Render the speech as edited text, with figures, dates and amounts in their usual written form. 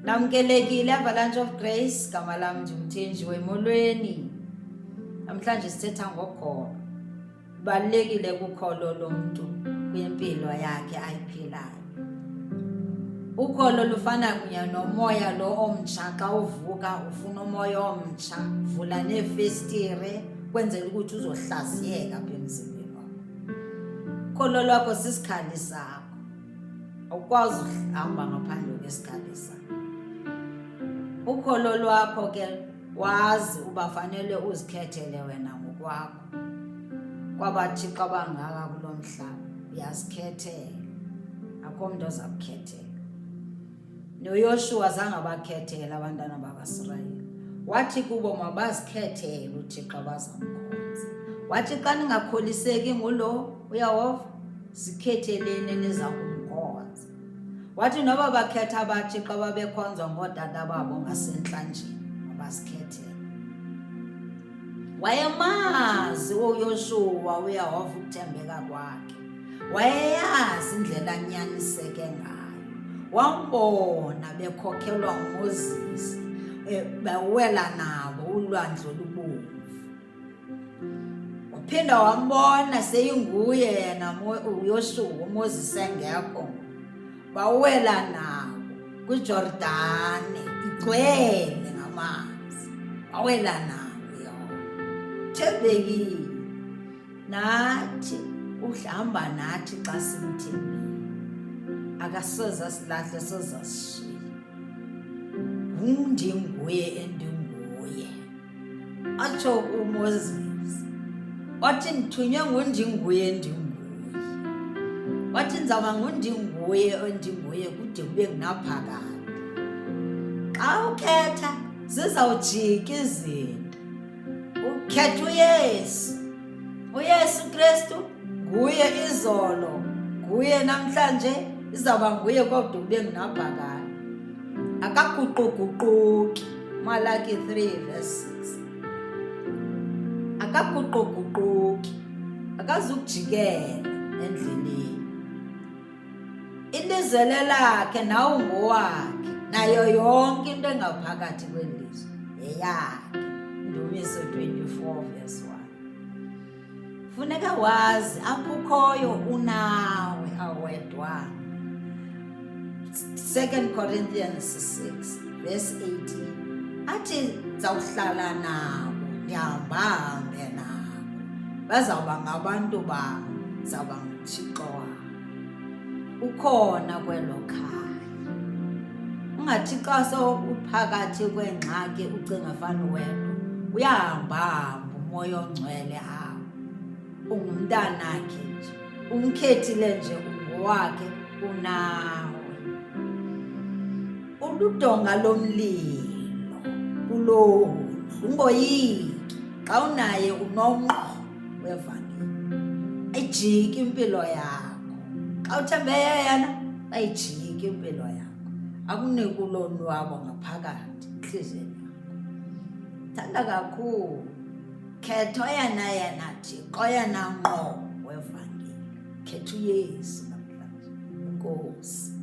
Namkelekile Avalanche of Grace, gama lam ndimthenjiwe emolweni. Namhlanje sithetha ngokholo. Balekile kukholo lomntu kwimpilo yakhe ayiphilayo. Ukholo lufana kunye nomoya lo omtsha xa uvuka ufuna umoya omtsha, vula neefestire kwenzela ukuthi uzohlaziyeka apha emzimbeni wakho. Ukholo lwakho sisikhali sakho. Awukwazi ukuhamba ngaphandle kwesikhali sakho. Ukholo lwakho ke wazi uba fanele uzikhethele wena ngokwakho. Kwabathixo abangaka kulo mhlaba uyazikhethela, akho mntu oza kukhethela. NoYoshua zange abakhethela abantwana bakwaIsrayeli, wathi kubo mabazikhethele uThixo abazamkhonza. Wathi xa ningakholiseki ngulo uyawova, zikhetheleni niza kumkhonza. Wathi noba bakhetha abathixo ababekhonzwa ngootata babo ngasentlanjeni, mabazikhethele. Wayemazi uYoshua uyehova ukuthembeka kwakhe, wayeyazi indlela anyaniseke ngayo. Wambona bekhokhelwa nguMoses, bewela nabo ulwandle olubomvu. Uphinda wambona seyinguye yena uYoshua, uMoses engekho, bawela nabo kwiJordani igcwele ngamanzi, bawela nabo. Thembekile nathi uhlamba nathi xa simthembile, akasoze asilahle, soze asishiye. Ndinguye endinguye, atsho uMoses. Wathi ndithunywe ngundinguye endinguye, wathi ndizawuba ngundinguye endinguye kude kube ngunaphakade. Xa ukhetha zizawujika izinto. Ukhetha uYesu Kristu, nguye izolo, nguye namhlanje, izawuba nguye kodwa kube ngunaphakade. Akaguquguquki. Malaki 3:6. Akaguquguquki, akazukujikela endleleni. Ilizwe lakhe nawe ngowakhe, nayo yonke into engaphakathi kwelizwe yeyakhe. Ndumiso 24:1. Funeka wazi apho ukhoyo unawe awedwa. 2 Corinthians 6:18 athi zawuhlala nabo, ndihambe nabo, bazawuba ngabantu bam, zawuba nguThixo wabo. Ukhona kwelo khaya. Ungathi xa sowuphakathi kwengxaki ucinga fana wedwa, uyahamba umoya ongcwele apho. Ungumntanakhe nje, umkhethile nje, ungowakhe, unawe. Uludonga lomlilo kuloo ndlu, ungoyiki. Xa unaye unomqo wevangeli, ayijiki impilo yakho. Xa uthembe yena, ayijiki impilo yakho. Akunike ulonwabo ngaphakathi enhliziyweni yakho. Thanda kakhulu. Khetha oyena Thixo, oyena ngqo wevangeli. Khetha uYesu namhlanje. Inkosi.